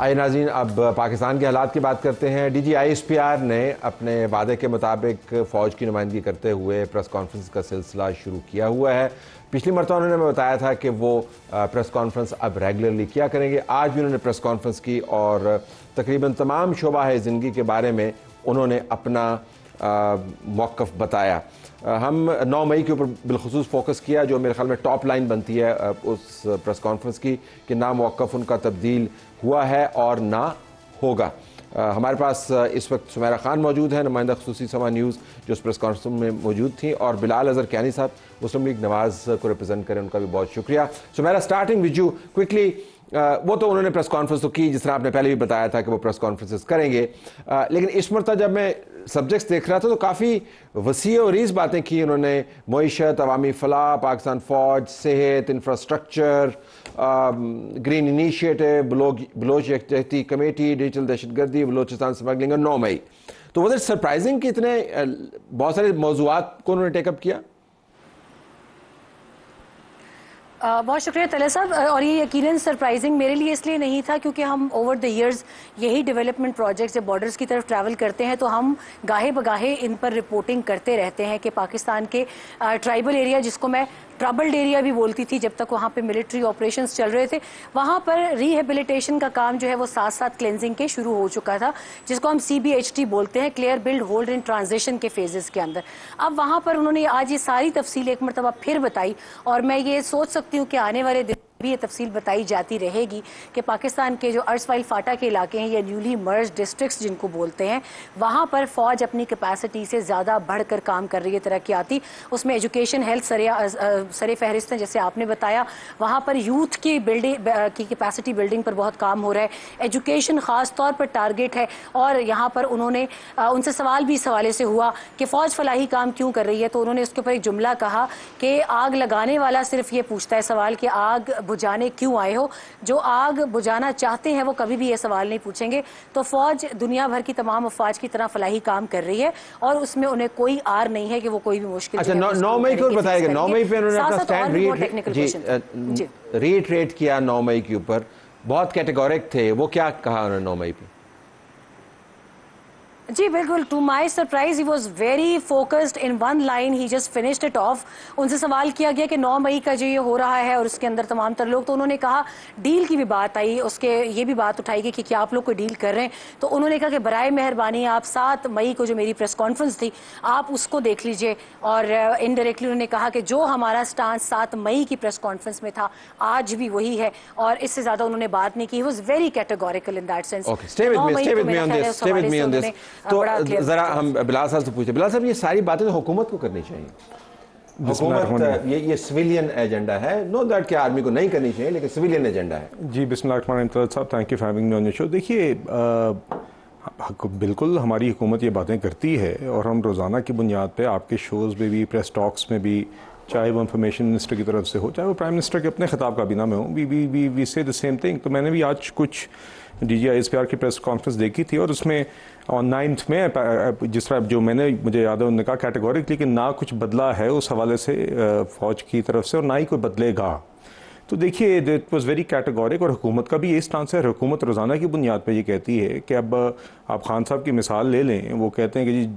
आइए नाज़रीन, अब पाकिस्तान के हालात की बात करते हैं। डीजी ISPR ने अपने वादे के मुताबिक फ़ौज की नुमाइंदगी करते हुए प्रेस कॉन्फ्रेंस का सिलसिला शुरू किया हुआ है। पिछली मरतबा उन्होंने हमें बताया था कि वो प्रेस कॉन्फ्रेंस अब रेगुलरली किया करेंगे। आज भी उन्होंने प्रेस कॉन्फ्रेंस की और तकरीबन तमाम शोबा है ज़िंदगी के बारे में उन्होंने अपना मौक़िफ़ बताया। हम 9 मई के ऊपर बिलखुसूस फोकस किया, जो मेरे ख्याल में टॉप लाइन बनती है उस प्रेस कॉन्फ्रेंस की, कि ना मौक़िफ़ उनका तब्दील हुआ है और ना होगा। हमारे पास इस वक्त सुमेरा खान मौजूद है, नुमाइंदा ख़ुसूसी समा न्यूज़, जो उस प्रेस कॉन्फ्रेंस में मौजूद थी, और बिलाल अज़हर कैनी साहब मुस्लिम लीग नवाज़ को रिप्रेजेंट करें, उनका भी बहुत शुक्रिया। Sumera, starting with you quickly, वो तो उन्होंने प्रेस कॉन्फ्रेंस तो की, जिस तरह आपने पहले भी बताया था कि वो प्रेस कॉन्फ्रेंसेस करेंगे, लेकिन इस मरतबा जब मैं सब्जेक्ट्स देख रहा था तो काफ़ी वसी और रीज़ बातें की उन्होंने। मईशत, अवामी फलाह, पाकिस्तान फ़ौज, सेहत, इंफ्रास्ट्रक्चर, ग्रीन इनिशिएटिव, बलोच यकजहती कमेटी, डिजिटल दहशतगर्दी, बलोचिस्तान स्मगलिंग और 9 मई। तो वो सरप्राइजिंग कि इतने बहुत सारे मौज़ूआत को उन्होंने टेकअप किया। बहुत शुक्रिया तले साहब, और ये यकीनन सरप्राइजिंग मेरे लिए इसलिए नहीं था क्योंकि हम ओवर द इयर्स यही डेवलपमेंट प्रोजेक्ट्स या बॉर्डर्स की तरफ ट्रैवल करते हैं, तो हम गाहे बगाहे इन पर रिपोर्टिंग करते रहते हैं कि पाकिस्तान के ट्राइबल एरिया, जिसको मैं ट्रबल्ड एरिया भी बोलती थी जब तक वहाँ पे मिलिट्री ऑपरेशंस चल रहे थे, वहाँ पर रिहेबिलिटेशन का काम जो है वो साथ साथ क्लेंजिंग के शुरू हो चुका था, जिसको हम CBHT बोलते हैं, clear build hold in transition के फेजेस के अंदर। अब वहाँ पर उन्होंने आज ये सारी तफसील एक मरतबा फिर बताई, और मैं ये सोच सकती हूँ कि आने वाले दिन भी ये तफसील बताई जाती रहेगी कि पाकिस्तान के जो अर्सवाइल फाटा के इलाके हैं या न्यूली मर्ज डिस्ट्रिक्ट्स जिनको बोलते हैं, वहाँ पर फ़ौज अपनी कैपेसिटी से ज़्यादा बढ़कर काम कर रही है, तरक्याती। उसमें एजुकेशन, हेल्थ सरे फहरिस्त हैं, जैसे आपने बताया। वहाँ पर यूथ की बिल्डिंग की कैपेसिटी बिल्डिंग पर बहुत काम हो रहा है। एजुकेशन ख़ास तौर पर टारगेट है, और यहाँ पर उन्होंने उनसे सवाल भी इस हवाले से हुआ कि फ़ौज फलाही काम क्यों कर रही है, तो उन्होंने उसके ऊपर एक जुमला कहा कि आग लगाने वाला सिर्फ ये पूछता है सवाल कि आग बुझाने क्यों आए हो, जो आग बुझाना चाहते हैं वो कभी भी ये सवाल नहीं पूछेंगे। तो फौज दुनिया भर की तमाम अफवाज की तरह फलाही काम कर रही है, और उसमें उन्हें कोई आर नहीं है कि वो कोई भी मुश्किल। अच्छा, 9 मई को बताएगा। 9 मई पे उन्होंने अपना स्टैंड रीट्रेट किया। 9 मई के ऊपर बहुत कैटेगोरिक थे। वो क्या कहा उन्होंने 9 मई पे? जी बिल्कुल, to my surprise he was very focused in one line, he just finished it off. उनसे सवाल किया गया कि 9 मई का जो ये हो रहा है और उसके अंदर तमाम तर लोग, तो उन्होंने कहा, डील की भी बात आई, उसके ये भी बात उठाई गई कि क्या आप लोग कोई डील कर रहे हैं, तो उन्होंने कहा कि बराए मेहरबानी आप 7 मई को जो मेरी प्रेस कॉन्फ्रेंस थी आप उसको देख लीजिए। और इनडायरेक्टली उन्होंने कहा कि जो हमारा स्टांस 7 मई की प्रेस कॉन्फ्रेंस में था आज भी वही है, और इससे ज़्यादा उन्होंने बात नहीं की। ही was very categorical in that sense. तो जरा हम बिलाल साहब से पूछते, बिलाल साहब ये सारी बातें तो हुकूमत को करनी चाहिए। हुकूमत ये सिविलियन एजेंडा है, नो दैट कि आर्मी को नहीं करनी चाहिए, लेकिन सिविलियन एजेंडा है। जी बिस्मिल्लाह साहब, thank you for having me on your show. देखिए, बिल्कुल हमारी हुकूमत ये बातें करती है, और हम रोज़ाना की बुनियाद पे आपके शोज़ में भी, प्रेस टॉक्स में भी, चाहे वो इंफॉर्मेशन मिनिस्टर की तरफ से हो, चाहे वो प्राइम मिनिस्टर के अपने खिताब काबीना में हो, वी से द सेम थिंग। तो मैंने भी आज कुछ DG ISPR की प्रेस कॉन्फ्रेंस देखी थी, और उसमें ऑन 9th में जिस तरह जो मुझे याद है, उन्होंने कहा कैटेगोरिकली कि ना कुछ बदला है उस हवाले से फ़ौज की तरफ से, और ना ही कोई बदलेगा। तो देखिए, इट वॉज़ वेरी कैटेगोरिक, और हुकूमत का भी ये स्टांस है। हुकूमत रोज़ाना की बुनियाद पर ये कहती है कि अब आप खान साहब की मिसाल ले लें, वो कहते हैं कि जी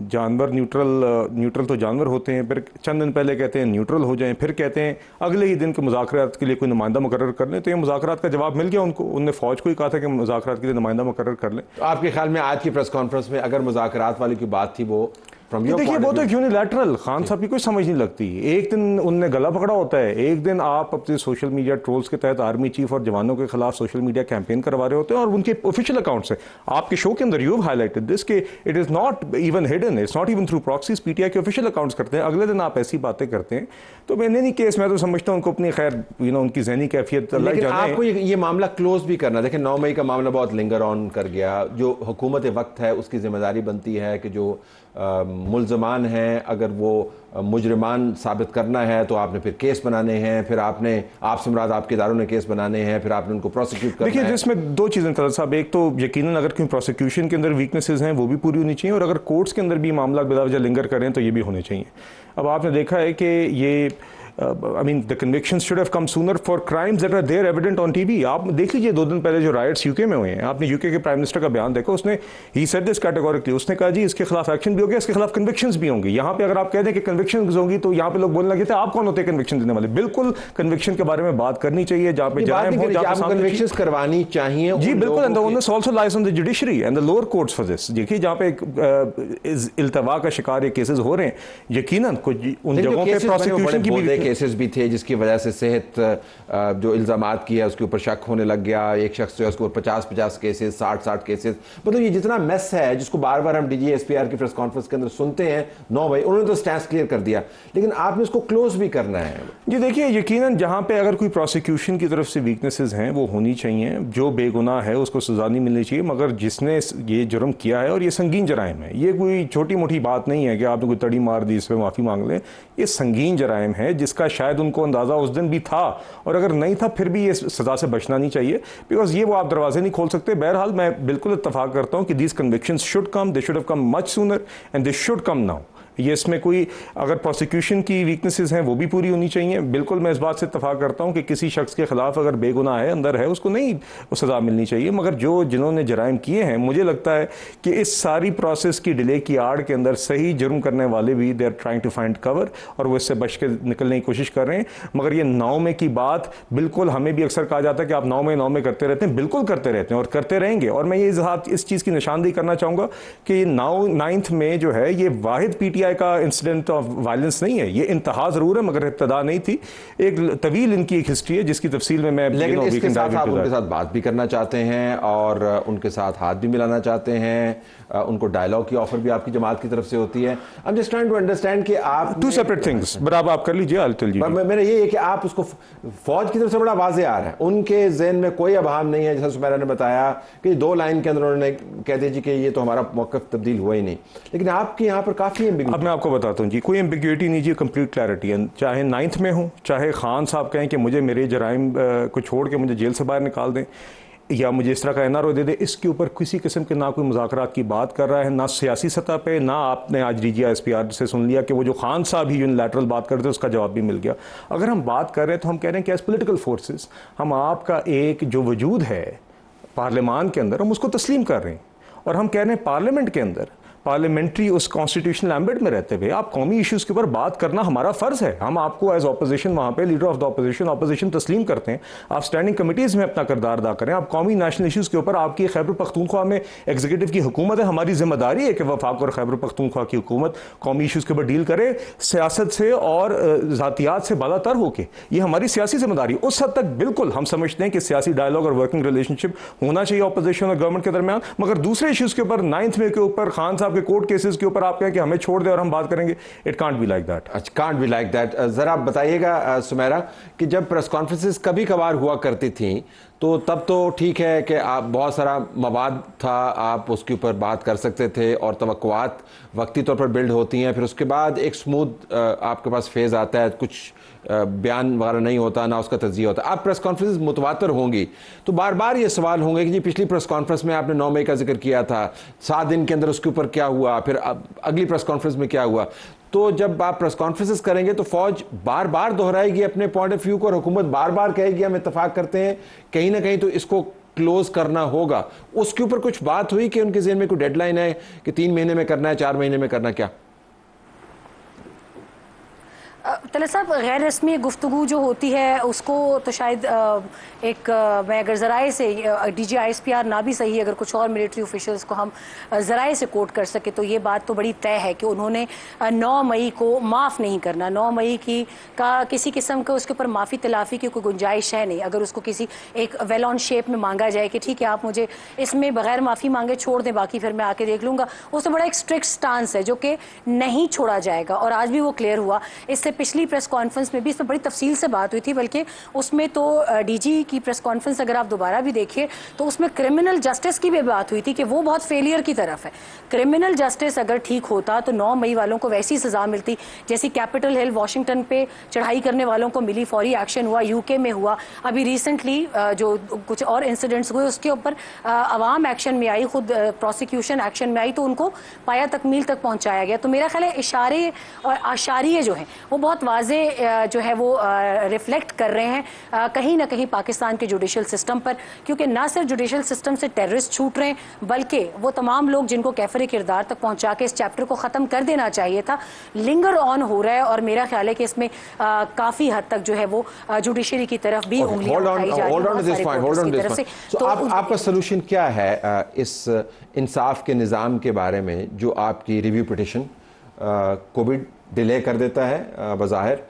जानवर न्यूट्रल तो जानवर होते हैं, फिर चंद दिन पहले कहते हैं न्यूट्रल हो जाएं, फिर कहते हैं अगले ही दिन के मुज़ाकरात के लिए कोई नुमाइंदा मुकर्रर कर लें। तो ये मुज़ाकरात का जवाब मिल गया उनको, उनने फ़ौज को ही कहा था कि मुज़ाकरात के लिए नुमाइंदा मुकर्रर कर लें। तो आपके ख्याल में आज की प्रेस कॉन्फ्रेंस में अगर मुज़ाकरात वाली की बात थी, वो देखिए वो तो यूनिलैटरल, खान साहब की कोई समझ नहीं लगती। एक दिन उनने गला पकड़ा होता है, एक दिन आप अपने सोशल मीडिया ट्रोल्स के तहत आर्मी चीफ और जवानों के खिलाफ सोशल मीडिया कैंपेन करवा रहे होते हैं, और उनके ऑफिशियल अकाउंट से आपके शो के अंदर यू हाईलाइटेड दिस के it is not even hidden, it's not even through proxies, PTI के ऑफिशियल अकाउंट्स करते हैं। अगले दिन आप ऐसी बातें करते हैं, तो मैंने नहीं केस, मैं तो समझता हूँ उनको अपनी खैर उनकी जहनी कैफियत। लेकिन आपको ये मामला क्लोज भी करना, देखिए 9 मई का मामला बहुत लिंगर ऑन कर गया। जो हुकूमत वक्त है उसकी जिम्मेदारी बनती है कि जो मुल्ज़मान हैं, अगर वो मुजरिमान साबित करना है तो आपने फिर केस बनाने हैं, फिर आपने आपसे मुराद आपके इदारों ने केस बनाने हैं, फिर आपने उनको प्रोसिक्यूट करना है। देखिए, जिसमें 2 चीज़ें तलत साहब, एक तो यकीनन अगर कोई प्रोसिक्यूशन के अंदर वीकनेसेस हैं वो भी पूरी होनी चाहिए, और अगर कोर्ट्स के अंदर भी मामला बिला वजह लिंगर करें तो ये भी होने चाहिए। अब आपने देखा है कि ये I mean the convictions should have come sooner for crimes that are there evident on TV. आप देख लीजिए 2 दिन पहले जो राइट्स यूके में हुए हैं, आपने यूके के प्राइम मिनिस्टर का बयान देखा, उसने ही सेड दिस कैटेगोरिकली, उसने कहा जी इसके खिलाफ एक्शन भी होगा, इसके खिलाफ कन्विक्शंस भी होंगी। यहाँ पे अगर आप कह दें कि कन्विक्शंस होंगी तो यहाँ पे लोग बोलने लगे थे आप कौन होते हैं कन्विक्शन देने वाले। बिल्कुल कन्विक्शन के बारे में बात करनी चाहिए, जहाँ पे जराइम हो, जहाँ पे कन्विक्शंस करवानी चाहिए जी बिल्कुल, and the onus also lies on the judiciary and the lower courts for this. देखिए जहाँ पे इल्तवा का शिकार ये केसेस हो रहे हैं, यकीनन कुछ उन जगहों पे प्रोसिक्यूशन की भी केसेस भी थे जिसकी वजह से सेहत जो इल्जामात किया उसके ऊपर शक होने लग गया। एक शख्स जो है उसको 50-50 केसेस, 60-60 केसेस, मतलब ये जितना मेस है जिसको बार बार हम डीजी एसपीआर की प्रेस कॉन्फ्रेंस के अंदर सुनते हैं 9 भाई, उन्होंने तो स्टैंड क्लियर कर दिया, लेकिन आपने इसको क्लोज भी करना है। जी देखिए यकीनन जहाँ पे अगर कोई प्रोसिक्यूशन की तरफ से वीकनेसेस हैं वो होनी चाहिए, जो बेगुनाह है उसको सजा नहीं मिलनी चाहिए, मगर जिसने ये जुर्म किया है और ये संगीन जराइम है, ये कोई छोटी मोटी बात नहीं है कि आपने कोई तड़ी मार दी इस पर माफ़ी मांग लें। ये संगीन जराइम है जिसका शायद उनको अंदाज़ा उस दिन भी था, और अगर नहीं था फिर भी ये सज़ा से बचना नहीं चाहिए, बिकॉज ये वो आप दरवाजे नहीं खोल सकते। बहरहाल मैं बिल्कुल इत्तफाक करता हूँ कि these convictions should come, they should have come much sooner and they should come now. ये इसमें कोई अगर प्रोसिक्यूशन की वीकनेसेस हैं वो भी पूरी होनी चाहिए। बिल्कुल मैं इस बात से इत्तफाक करता हूँ कि किसी शख्स के खिलाफ अगर बेगुनाह है, अंदर है, उसको नहीं सज़ा मिलनी चाहिए, मगर जिन्होंने जराइम किए हैं, मुझे लगता है कि इस सारी प्रोसेस की डिले की आड़ के अंदर सही जुर्म करने वाले भी they are trying to find cover और वो इससे बच के निकलने की कोशिश कर रहे हैं। मगर ये 9 में की बात, बिल्कुल हमें भी अक्सर कहा जाता है कि आप 9 में करते रहते हैं, बिल्कुल करते रहते हैं और करते रहेंगे। और मैं ये इस चीज़ की निशानदेही करना चाहूँगा कि 9th में जो है ये वाहिद PTI का इंसिडेंट ऑफ वायलेंस नहीं है, ये इंतहा जरूर है मगर इब्तदा नहीं थी। एक तवील इनकी एक हिस्ट्री है जिसकी तफसील में मैं लेकिन इसके साथ आप उनके साथ बात भी करना चाहते हैं और उनके साथ हाथ भी मिलाना चाहते हैं, उनको डायलॉग की ऑफर भी आपकी जमात की तरफ से होती है। I am just trying to understand कि आप 2 सेपरेट थिंग्स, बराबर आप कर लीजिए। मेरा ये है कि आप उसको फौज की तरफ से बड़ा वाज़ेह आ रहा है, उनके ज़हन में कोई अभाम नहीं है, जैसा सुमेरा ने बताया कि 2 लाइन के अंदर उन्होंने कह दिया जी कि ये तो हमारा मौक़िफ़ तब्दील हुआ ही नहीं, लेकिन आपके यहाँ पर काफ़ी अब मैं आपको बताता हूँ जी, कोई एम्बिग्यूटी नहीं जी, कंप्लीट क्लैरिटी है। चाहे 9th में हो, चाहे खान साहब कहें कि मुझे मेरे जराइम को छोड़ के मुझे जेल से बाहर निकाल दें या मुझे इस तरह का NRO दे दे, इसके ऊपर किसी किस्म के ना कोई मुज़ाकरात की बात कर रहा है, ना सियासी सतह पे, ना आपने आज DG SPR से सुन लिया कि वो जो खान साहब ही यूनिलैटरल बात करते उसका जवाब भी मिल गया। अगर हम बात कर रहे हैं तो हम कह रहे हैं कि एज पोलिटिकल फोर्सेस हम आपका एक जो वजूद है पार्लियामान के अंदर हम उसको तस्लीम कर रहे हैं, और हम कह रहे हैं पार्लियामेंट के अंदर पार्लियामेंट्री उस कॉन्स्टिट्यूशनल एम्बिट में रहते हुए आप कौमी इश्यूज़ के ऊपर बात करना हमारा फ़र्ज़ है। हम आपको एज ऑपोजिशन वहाँ पे लीडर ऑफ द ऑपोजिशन तस्लीम करते हैं, आप स्टैंडिंग कमिटीज़ में अपना किरदार अदा करें, आप कौमी नेशनल इश्यूज़ के ऊपर आपकी खैबर पख्तूनख्वा में एग्जीक्यूटिव की हुकूमत है, हमारी जिम्मेदारी है कि वफाक और खैबर पख्तूनख्वा की हुकूमत कौमी इश्यूज़ के ऊपर डील करे सियासत से और ज़ातियात से बालातर होकर, ये हमारी सियासी जिम्मेदारी। उस हद तक बिल्कुल हम समझते हैं कि सियासी डायलॉग और वर्किंग रिलेशनशिप होना चाहिए ऑपोजिशन और गवर्नमेंट के दरमियान, मगर दूसरे इश्यूज़ के ऊपर 9th में के ऊपर खान साहब के कोर्ट केसेस के ऊपर आप कहें कि हमें छोड़ दे और हम बात करेंगे, it can't be like that. अच्छा, कांट बी लाइक दैट। जरा आप बताइएगा सुमेरा कि जब प्रेस कॉन्फ्रेंसेस कभी कभार हुआ करती थी तो तब तो ठीक है कि आप बहुत सारा मवाद था, आप उसके ऊपर बात कर सकते थे और तवक्कुआत वक्ती तौर पर बिल्ड होती हैं, फिर उसके बाद एक स्मूथ आपके पास फेज़ आता है, कुछ बयान वगैरह नहीं होता, ना उसका तज्जिया होता। आप प्रेस कॉन्फ्रेंस मुतवातर होंगी तो बार बार ये सवाल होंगे कि जी पिछली प्रेस कॉन्फ्रेंस में आपने 9 मई का जिक्र किया था, 7 दिन के अंदर उसके ऊपर क्या हुआ, फिर अगली प्रेस कॉन्फ्रेंस में क्या हुआ। तो जब आप प्रेस कॉन्फ्रेंसेस करेंगे तो फौज बार बार दोहराएगी अपने पॉइंट ऑफ व्यू को और हुकूमत बार बार कहेगी हम इत्तफाक करते हैं, कहीं ना कहीं तो इसको क्लोज करना होगा। उसके ऊपर कुछ बात हुई कि उनके ज़हन में कोई डेडलाइन है कि 3 महीने में करना है, 4 महीने में करना, क्या? तलत साहब, गैर रस्मी गुफ्तगू जो होती है उसको तो शायद मैं अगर ज़राए से DG ISPR ना भी सही, अगर कुछ और मिलिट्री ऑफिशियल्स को हम ज़राए से कोट कर सके तो ये बात तो बड़ी तय है कि उन्होंने 9 मई को माफ़ नहीं करना। 9 मई का किसी किस्म का उसके ऊपर माफ़ी तलाफ़ी की कोई गुंजाइश है नहीं। अगर उसको किसी एक वेल ऑन शेप में मांगा जाए कि ठीक है आप मुझे इसमें बगैर माफ़ी मांगे छोड़ दें, बाकी फिर मैं आके देख लूँगा, उससे बड़ा एक स्ट्रिक्ट स्टांस है जो कि नहीं छोड़ा जाएगा। और आज भी वो क्लियर हुआ। इससे पिछली प्रेस कॉन्फ्रेंस में भी इस पर बड़ी तफसील से बात हुई थी, बल्कि उसमें तो DG की प्रेस कॉन्फ्रेंस अगर आप दोबारा भी देखिए तो उसमें क्रिमिनल जस्टिस की भी बात हुई थी कि वो बहुत फेलियर की तरफ है। क्रिमिनल जस्टिस अगर ठीक होता तो 9 मई वालों को वैसी सजा मिलती जैसी कैपिटल हिल वॉशिंगटन पे चढ़ाई करने वालों को मिली। फौरी एक्शन हुआ, UK में हुआ, अभी रिसेंटली जो कुछ और इंसिडेंट्स हुए उसके ऊपर अवाम एक्शन में आई, खुद प्रोसिक्यूशन एक्शन में आई, तो उनको पाया तकमील तक पहुंचाया गया। तो मेरा ख्याल है इशारे और आशारिये जो हैं वो बहुत वाजे जो है वो रिफ्लेक्ट कर रहे हैं कहीं ना कहीं पाकिस्तान के जुडिशल सिस्टम पर, क्योंकि ना सिर्फ जुडिशल सिस्टम से टेररिस्ट छूट रहे हैं बल्कि वो तमाम लोग जिनको कैफरे किरदार तक पहुंचा के इस चैप्टर को ख़त्म कर देना चाहिए था, लिंगर ऑन हो रहा है। और मेरा ख्याल है कि इसमें काफ़ी हद तक जो है वो जुडिशरी की तरफ भी उंगलियां उठाई जा रही हैं। आपका सलूशन क्या है इस इंसाफ के निज़ाम के बारे में जो आपकी रिव्यू पिटिशन को भी डिले कर देता है बज़ाहिर,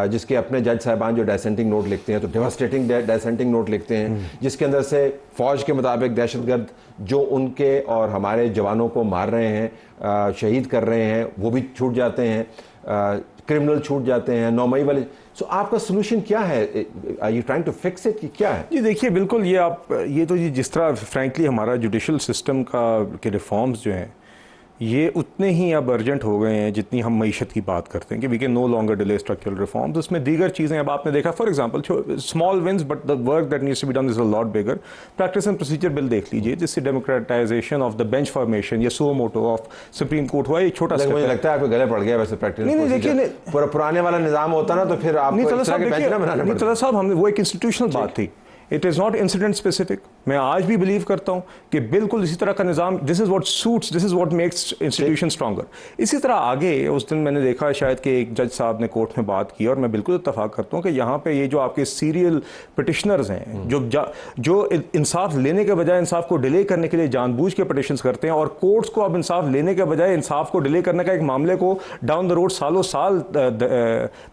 जिसके अपने जज साहिबान जो डिसेंटिंग नोट लिखते हैं तो डेवास्टेटिंग डिसेंटिंग नोट लिखते हैं, जिसके अंदर से फ़ौज के मुताबिक दहशतगर्द जो उनके और हमारे जवानों को मार रहे हैं, शहीद कर रहे हैं, वो भी छूट जाते हैं, क्रिमिनल छूट जाते हैं, 9 मई वाले। सो आपका सोल्यूशन क्या है? Are you trying to fix it कि क्या है? जी देखिए, बिल्कुल ये तो जिस तरह फ्रैंकली हमारा जुडिशल सिस्टम के रिफॉर्म्स जो हैं ये उतने ही अब अर्जेंट हो गए हैं जितनी हम मईशत की बात करते हैं कि we can no longer delay structural reforms. उसमें दीगर चीज़ें अब आपने देखा, for example small wins but the work that needs to be done is a lot bigger. Practice and procedure bill देख लीजिए, जिससे democratisation of the bench formation या suo motu of supreme court हुआ, एक छोटा मुझे लगता है आपको गले पड़ गया वैसे प्रैक्टिस। नहीं देखिए, पुराने वाला निज़ाम होता ना तो फिर आप साहब हमने वो एक इंस्टीट्यूशनल बात थी, it is not incident specific. मैं आज भी बिलीव करता हूँ कि बिल्कुल इसी तरह का निज़ाम, this is what suits, this is what makes institution stronger. इसी तरह आगे उस दिन मैंने देखा शायद कि एक जज साहब ने कोर्ट में बात की और मैं बिल्कुल इत्तफाक करता हूँ कि यहाँ पे ये जो आपके सीरियल पिटिशनर्स हैं जो इंसाफ लेने के बजाय इंसाफ को डिले करने के लिए जानबूझ के पिटिशंस करते हैं, और कोर्ट्स को अब इंसाफ लेने के बजाय इंसाफ को डिले करने का एक मामले को डाउन द रोड सालों साल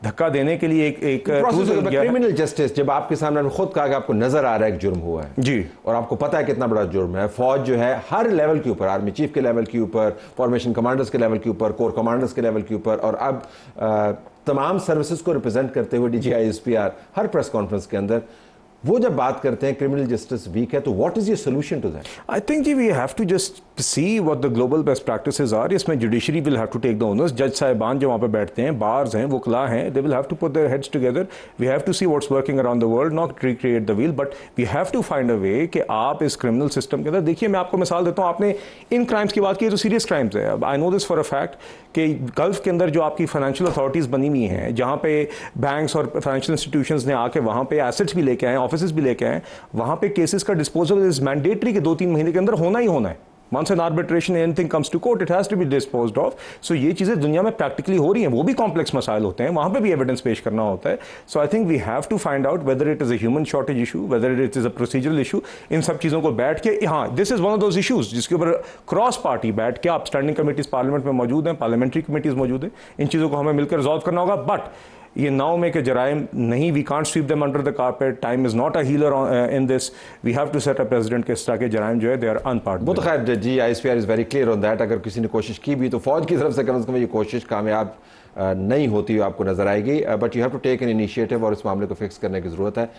धक्का देने के लिए एक क्रिमिनल जस्टिस, जब आपके सामने खुद कहा कि आपको नजर आ रहा है एक जुर्म हुआ है जी, और आपको पता है कितना बड़ा जुर्म है, फौज जो है हर लेवल के ऊपर, आर्मी चीफ के लेवल के ऊपर, फॉर्मेशन कमांडर्स के लेवल के ऊपर, कोर कमांडर्स के लेवल के ऊपर, और अब तमाम सर्विसेज को रिप्रेजेंट करते हुए डीजीआई एसपीआर हर प्रेस कॉन्फ्रेंस के अंदर वो जब बात करते हैं क्रिमिनल जस्टिस वीक है, तो what is your solution to that? I think जी we have to just see what the global best practices are. इसमें judiciary will have to take the onus. जज साहिबान जो वहाँ पे बैठते हैं, बार्स हैं, वकला हैं, they will have to put their heads together. We have to see what's working around the world, not recreate the wheel, but we have to find a way कि आप इस क्रिमिनल सिस्टम के अंदर देखिए। मैं आपको मिसाल देता हूँ, आपने इन क्राइम्स की बात की तो सीरियस क्राइम्स है। अब I know this for a fact कि गल्फ के अंदर जो आपकी फाइनेंशियल अथॉरिटीज़ बनी हुई हैं, जहाँ पे बैंक्स और फाइनेंशियल इंस्टीट्यूशंस ने आके वहाँ पे एसेट्स भी लेके आए, ऑफिस भी लेके आए, वहाँ पे केसेस का डिस्पोजल इज मैंडेटरी के 2-3 महीने के अंदर होना ही होना है। Once an arbitration anything comes to court, it has to be disposed of. So ये चीज़ें दुनिया में प्रैक्टिकली हो रही हैं, वो भी कॉम्प्लेक्स मसाइल होते हैं, वहाँ पे भी एविडेंस पेश करना होता है। So I think we have to find out whether it is a human shortage issue, whether it is a procedural issue. इन सब चीज़ों को बैठ के, हाँ, this is one of those issues जिसके ऊपर क्रॉस पार्टी बैठ के आप स्टैंडिंग कमेटीज़ पार्लियामेंट में मौजूद हैं, पार्लियामेंट्री कमेटीज़ मौजूद हैं, इन चीज़ों को हमें मिलकर रिजॉल्व करना होगा। बट ये नाउ में के जराइम नहीं, we can't sweep them under the carpet, time is not a healer in this, we have to set a precedent के इस तरह के जराइम जो है दे आर अनपार्डनेबल। वो तो खैर जी ISPR is very clear on that. अगर किसी ने कोशिश की भी तो फौज की तरफ से कम ये कोशिश कामयाब नहीं होती हुई आपको नजर आएगी, but you have to take an initiative और इस मामले को फिक्स करने की जरूरत है।